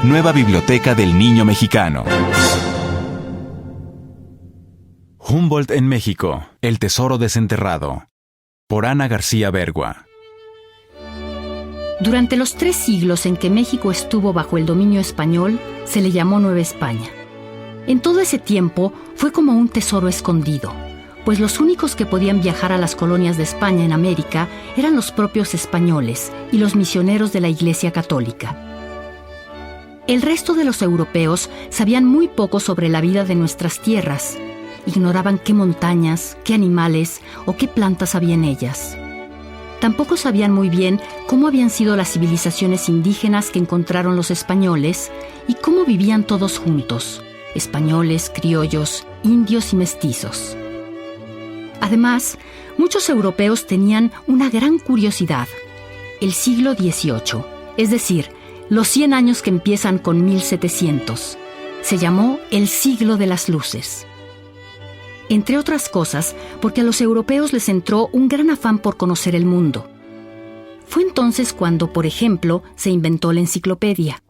Nueva Biblioteca del Niño Mexicano. Humboldt en México, el tesoro desenterrado. Por Ana García Bergua. Durante los 3 siglos en que México estuvo bajo el dominio español, se le llamó Nueva España. En todo ese tiempo fue como un tesoro escondido, pues los únicos que podían viajar a las colonias de España en América eran los propios españoles y los misioneros de la Iglesia Católica. El resto de los europeos sabían muy poco sobre la vida de nuestras tierras. Ignoraban qué montañas, qué animales o qué plantas había en ellas. Tampoco sabían muy bien cómo habían sido las civilizaciones indígenas que encontraron los españoles y cómo vivían todos juntos, españoles, criollos, indios y mestizos. Además, muchos europeos tenían una gran curiosidad: el siglo XVIII, es decir, los 100 años que empiezan con 1700. Se llamó el Siglo de las Luces. Entre otras cosas, porque a los europeos les entró un gran afán por conocer el mundo. Fue entonces cuando, por ejemplo, se inventó la enciclopedia.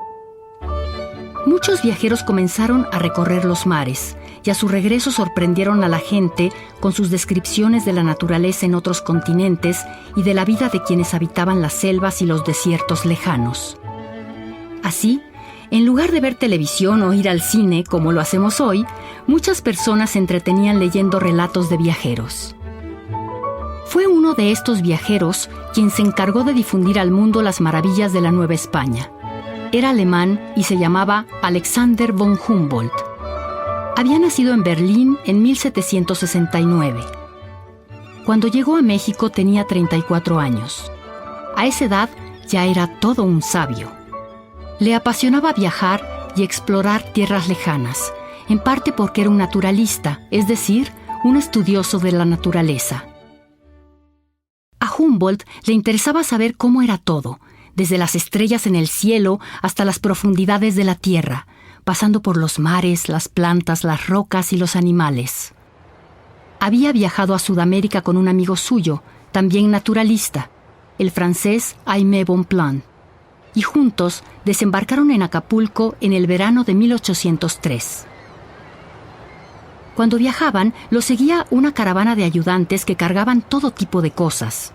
Muchos viajeros comenzaron a recorrer los mares y a su regreso sorprendieron a la gente con sus descripciones de la naturaleza en otros continentes y de la vida de quienes habitaban las selvas y los desiertos lejanos. Así, en lugar de ver televisión o ir al cine, como lo hacemos hoy, muchas personas se entretenían leyendo relatos de viajeros. Fue uno de estos viajeros quien se encargó de difundir al mundo las maravillas de la Nueva España. Era alemán y se llamaba Alexander von Humboldt. Había nacido en Berlín en 1769. Cuando llegó a México tenía 34 años. A esa edad ya era todo un sabio. Le apasionaba viajar y explorar tierras lejanas, en parte porque era un naturalista, es decir, un estudioso de la naturaleza. A Humboldt le interesaba saber cómo era todo, desde las estrellas en el cielo hasta las profundidades de la tierra, pasando por los mares, las plantas, las rocas y los animales. Había viajado a Sudamérica con un amigo suyo, también naturalista, el francés Aimé Bonpland, y juntos desembarcaron en Acapulco en el verano de 1803. Cuando viajaban, los seguía una caravana de ayudantes que cargaban todo tipo de cosas.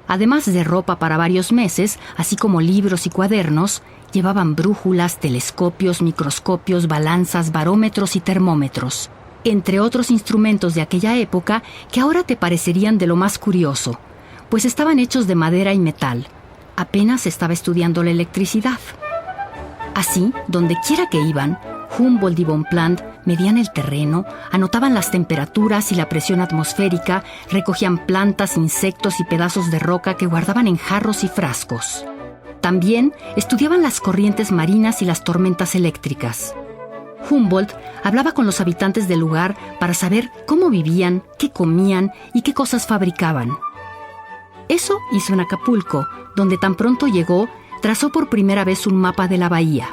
Además de ropa para varios meses, así como libros y cuadernos, llevaban brújulas, telescopios, microscopios, balanzas, barómetros y termómetros, entre otros instrumentos de aquella época que ahora te parecerían de lo más curioso, pues estaban hechos de madera y metal. Apenas estaba estudiando la electricidad. Así, donde quiera que iban, Humboldt y Bonpland medían el terreno, anotaban las temperaturas y la presión atmosférica, recogían plantas, insectos y pedazos de roca que guardaban en jarros y frascos. También estudiaban las corrientes marinas y las tormentas eléctricas. Humboldt hablaba con los habitantes del lugar para saber cómo vivían, qué comían y qué cosas fabricaban. Eso hizo en Acapulco, donde tan pronto llegó, trazó por primera vez un mapa de la bahía.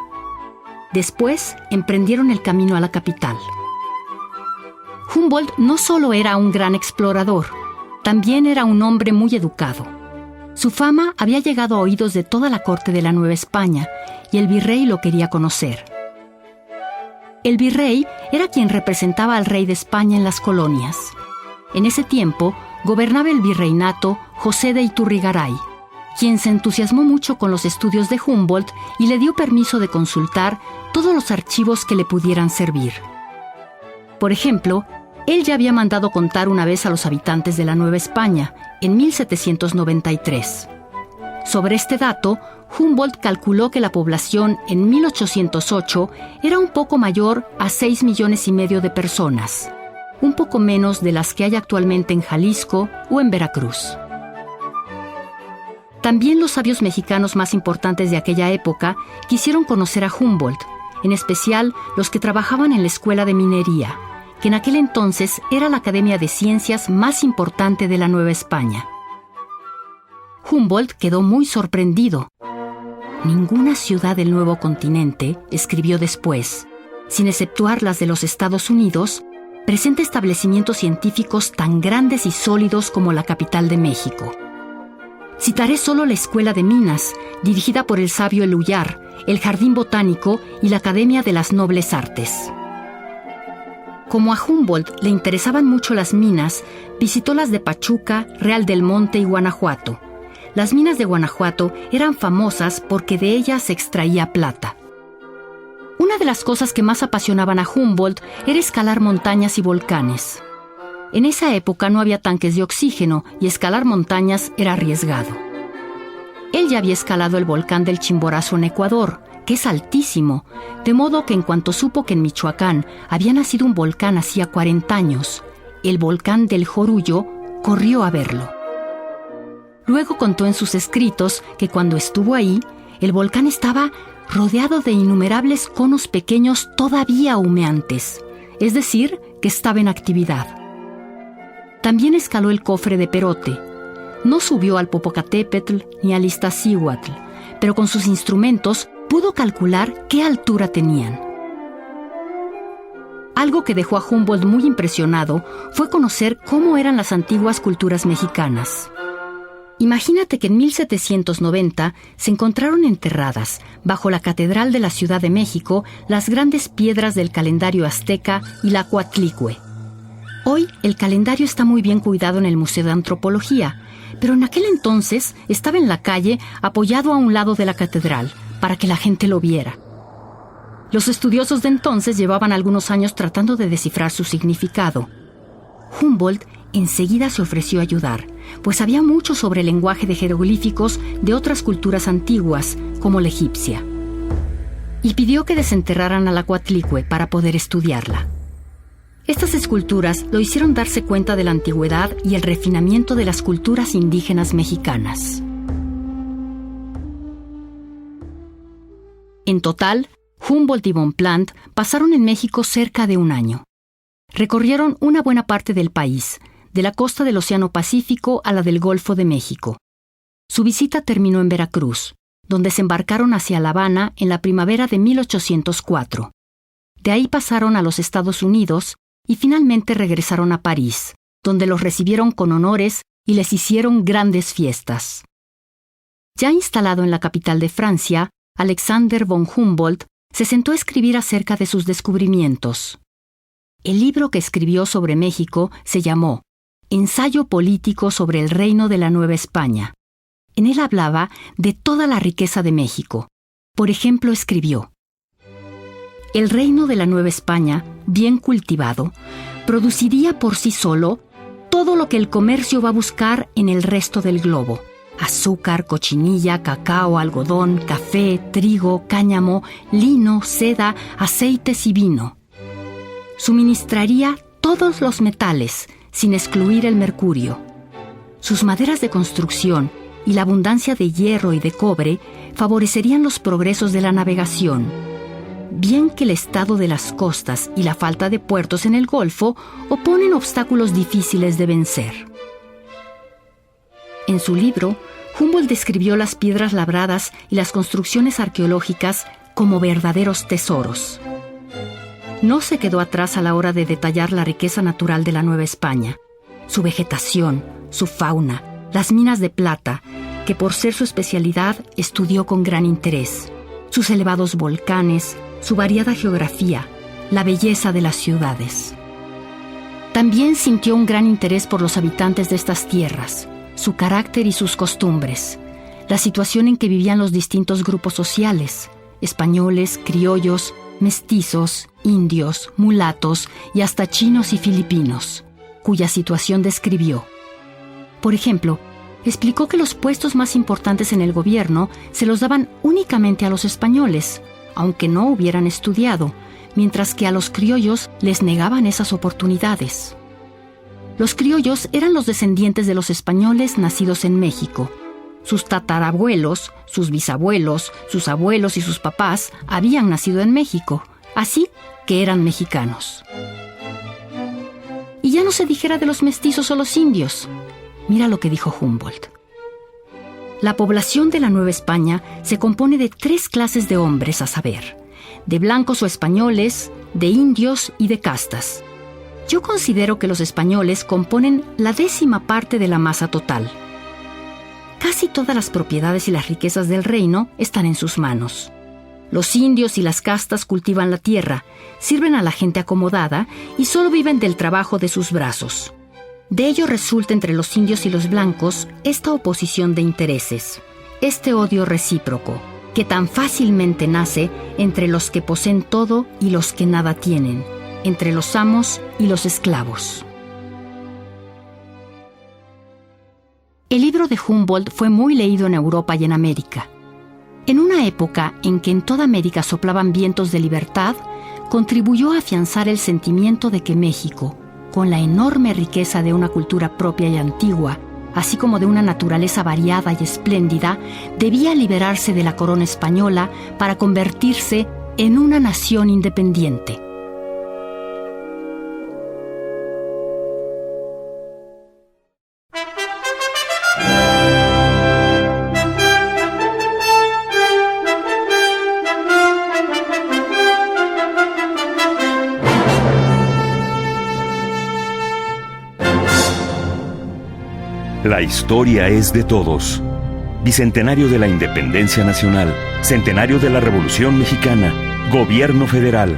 Después, emprendieron el camino a la capital. Humboldt no solo era un gran explorador, también era un hombre muy educado. Su fama había llegado a oídos de toda la corte de la Nueva España, y el virrey lo quería conocer. El virrey era quien representaba al rey de España en las colonias. En ese tiempo, gobernaba el virreinato José de Iturrigaray, quien se entusiasmó mucho con los estudios de Humboldt y le dio permiso de consultar todos los archivos que le pudieran servir. Por ejemplo, él ya había mandado contar una vez a los habitantes de la Nueva España, en 1793. Sobre este dato, Humboldt calculó que la población en 1808 era un poco mayor a 6,5 millones de personas, un poco menos de las que hay actualmente en Jalisco o en Veracruz. También los sabios mexicanos más importantes de aquella época quisieron conocer a Humboldt, en especial los que trabajaban en la Escuela de Minería, que en aquel entonces era la academia de ciencias más importante de la Nueva España. Humboldt quedó muy sorprendido. Ninguna ciudad del nuevo continente, escribió después, sin exceptuar las de los Estados Unidos, presenta establecimientos científicos tan grandes y sólidos como la capital de México. Citaré solo la Escuela de Minas, dirigida por el sabio Eluyar, el Jardín Botánico y la Academia de las Nobles Artes. Como a Humboldt le interesaban mucho las minas, visitó las de Pachuca, Real del Monte y Guanajuato. Las minas de Guanajuato eran famosas porque de ellas se extraía plata. Una de las cosas que más apasionaban a Humboldt era escalar montañas y volcanes. En esa época no había tanques de oxígeno y escalar montañas era arriesgado. Él ya había escalado el volcán del Chimborazo en Ecuador, que es altísimo, de modo que en cuanto supo que en Michoacán había nacido un volcán hacía 40 años, el volcán del Jorullo, corrió a verlo. Luego contó en sus escritos que cuando estuvo ahí, el volcán estaba rodeado de innumerables conos pequeños todavía humeantes, es decir, que estaba en actividad. También escaló el Cofre de Perote. No subió al Popocatépetl ni al Iztaccíhuatl, pero con sus instrumentos pudo calcular qué altura tenían. Algo que dejó a Humboldt muy impresionado fue conocer cómo eran las antiguas culturas mexicanas. Imagínate que en 1790 se encontraron enterradas, bajo la Catedral de la Ciudad de México, las grandes piedras del calendario azteca y la Coatlicue. Hoy el calendario está muy bien cuidado en el Museo de Antropología, pero en aquel entonces estaba en la calle apoyado a un lado de la catedral, para que la gente lo viera. Los estudiosos de entonces llevaban algunos años tratando de descifrar su significado. Humboldt enseguida se ofreció a ayudar, pues sabía mucho sobre el lenguaje de jeroglíficos de otras culturas antiguas, como la egipcia. Y pidió que desenterraran a la Coatlicue para poder estudiarla. Estas esculturas lo hicieron darse cuenta de la antigüedad y el refinamiento de las culturas indígenas mexicanas. En total, Humboldt y Bonpland pasaron en México cerca de un año. Recorrieron una buena parte del país, de la costa del Océano Pacífico a la del Golfo de México. Su visita terminó en Veracruz, donde se embarcaron hacia La Habana en la primavera de 1804. De ahí pasaron a los Estados Unidos y finalmente regresaron a París, donde los recibieron con honores y les hicieron grandes fiestas. Ya instalado en la capital de Francia, Alexander von Humboldt se sentó a escribir acerca de sus descubrimientos. El libro que escribió sobre México se llamó Ensayo político sobre el reino de la Nueva España. En él hablaba de toda la riqueza de México. Por ejemplo, escribió: el reino de la Nueva España, bien cultivado, produciría por sí solo todo lo que el comercio va a buscar en el resto del globo: azúcar, cochinilla, cacao, algodón, café, trigo, cáñamo, lino, seda, aceites y vino. Suministraría todos los metales, sin excluir el mercurio. Sus maderas de construcción y la abundancia de hierro y de cobre favorecerían los progresos de la navegación, bien que el estado de las costas y la falta de puertos en el Golfo oponen obstáculos difíciles de vencer. En su libro, Humboldt describió las piedras labradas y las construcciones arqueológicas como verdaderos tesoros. No se quedó atrás a la hora de detallar la riqueza natural de la Nueva España, su vegetación, su fauna, las minas de plata, que por ser su especialidad estudió con gran interés, sus elevados volcanes, su variada geografía, la belleza de las ciudades. También sintió un gran interés por los habitantes de estas tierras, su carácter y sus costumbres, la situación en que vivían los distintos grupos sociales, españoles, criollos, mestizos, indios, mulatos y hasta chinos y filipinos, cuya situación describió. Por ejemplo, explicó que los puestos más importantes en el gobierno se los daban únicamente a los españoles, aunque no hubieran estudiado, mientras que a los criollos les negaban esas oportunidades. Los criollos eran los descendientes de los españoles nacidos en México. Sus tatarabuelos, sus bisabuelos, sus abuelos y sus papás habían nacido en México, así que eran mexicanos. Y ya no se dijera de los mestizos o los indios. Mira lo que dijo Humboldt. La población de la Nueva España se compone de 3 clases de hombres, a saber, de blancos o españoles, de indios y de castas. Yo considero que los españoles componen la 10ª parte de la masa total. Casi todas las propiedades y las riquezas del reino están en sus manos. Los indios y las castas cultivan la tierra, sirven a la gente acomodada y solo viven del trabajo de sus brazos. De ello resulta entre los indios y los blancos esta oposición de intereses, este odio recíproco, que tan fácilmente nace entre los que poseen todo y los que nada tienen, entre los amos y los esclavos. El libro de Humboldt fue muy leído en Europa y en América. En una época en que en toda América soplaban vientos de libertad, contribuyó a afianzar el sentimiento de que México, con la enorme riqueza de una cultura propia y antigua, así como de una naturaleza variada y espléndida, debía liberarse de la corona española para convertirse en una nación independiente. La historia es de todos. Bicentenario de la Independencia Nacional, Centenario de la Revolución Mexicana, Gobierno Federal.